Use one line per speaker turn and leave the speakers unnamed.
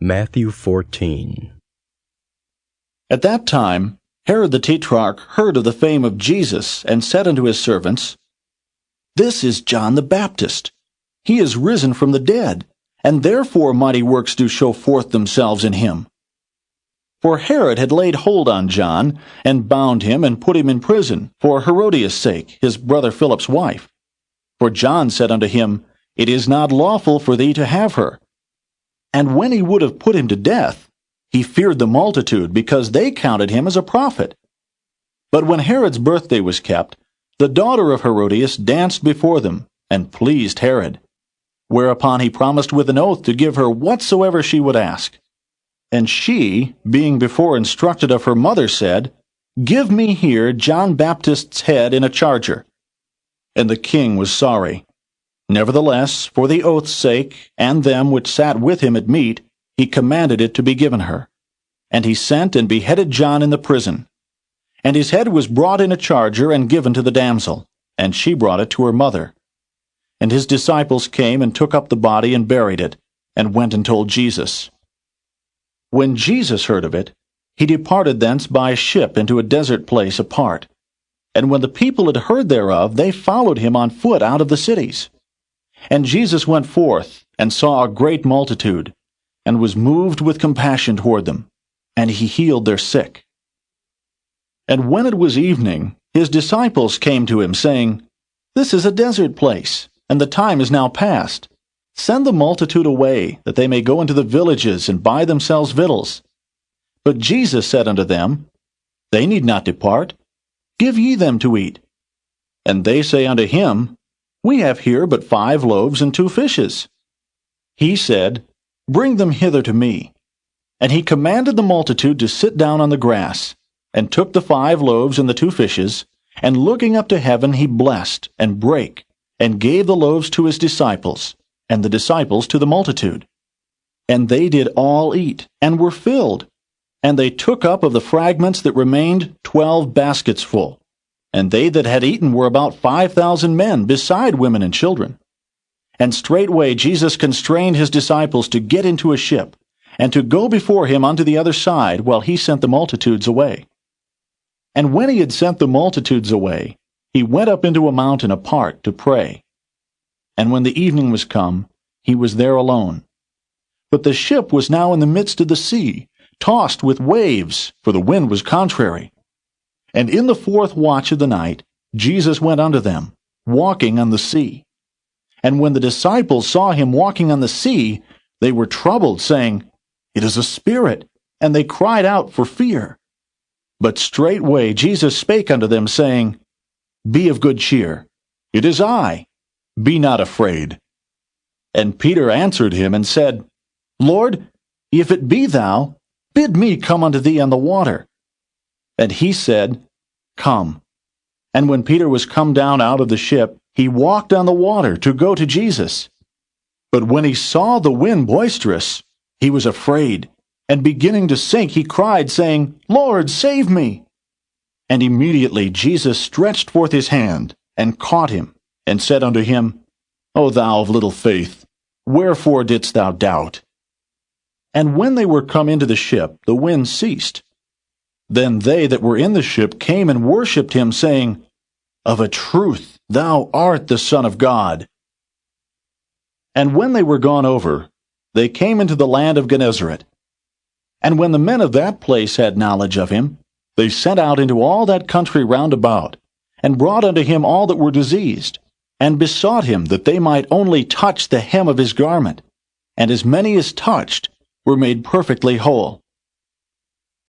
Matthew 14.
At that time Herod the Tetrarch heard of the fame of Jesus, and said unto his servants, This is John the Baptist. He is risen from the dead, and therefore mighty works do show forth themselves in him. For Herod had laid hold on John, and bound him, and put him in prison, for Herodias' sake, his brother Philip's wife. For John said unto him, It is not lawful for thee to have her. And when he would have put him to death, he feared the multitude, because they counted him as a prophet. But when Herod's birthday was kept, the daughter of Herodias danced before them, and pleased Herod. Whereupon he promised with an oath to give her whatsoever she would ask. And she, being before instructed of her mother, said, Give me here John Baptist's head in a charger. And the king was sorry. Nevertheless, for the oath's sake, and them which sat with him at meat, he commanded it to be given her. And he sent and beheaded John in the prison. And his head was brought in a charger and given to the damsel, and she brought it to her mother. And his disciples came and took up the body and buried it, and went and told Jesus. When Jesus heard of it, he departed thence by a ship into a desert place apart. And when the people had heard thereof, they followed him on foot out of the cities. And Jesus went forth, and saw a great multitude, and was moved with compassion toward them, and he healed their sick. And when it was evening, his disciples came to him, saying, This is a desert place, and the time is now past. Send the multitude away, that they may go into the villages and buy themselves victuals. But Jesus said unto them, They need not depart. Give ye them to eat. And they say unto him, We have here but 5 loaves and 2 fishes. He said, Bring them hither to me. And he commanded the multitude to sit down on the grass, and took the 5 loaves and the 2 fishes, and looking up to heaven he blessed, and brake, and gave the loaves to his disciples, and the disciples to the multitude. And they did all eat, and were filled. And they took up of the fragments that remained 12 baskets full. And they that had eaten were about 5,000 men, beside women and children. And straightway Jesus constrained his disciples to get into a ship, and to go before him unto the other side, while he sent the multitudes away. And when he had sent the multitudes away, he went up into a mountain apart to pray. And when the evening was come, he was there alone. But the ship was now in the midst of the sea, tossed with waves, for the wind was contrary. And in the 4th watch of the night, Jesus went unto them, walking on the sea. And when the disciples saw him walking on the sea, they were troubled, saying, It is a spirit, and they cried out for fear. But straightway Jesus spake unto them, saying, Be of good cheer, it is I, be not afraid. And Peter answered him, and said, Lord, if it be thou, bid me come unto thee on the water. And he said, Come. And when Peter was come down out of the ship, he walked on the water to go to Jesus. But when he saw the wind boisterous, he was afraid, and beginning to sink, he cried, saying, Lord, save me. And immediately Jesus stretched forth his hand, and caught him, and said unto him, O thou of little faith, wherefore didst thou doubt? And when they were come into the ship, the wind ceased. Then they that were in the ship came and worshipped him, saying, Of a truth thou art the Son of God. And when they were gone over, they came into the land of Gennesaret. And when the men of that place had knowledge of him, they sent out into all that country round about, and brought unto him all that were diseased, and besought him that they might only touch the hem of his garment. And as many as touched were made perfectly whole.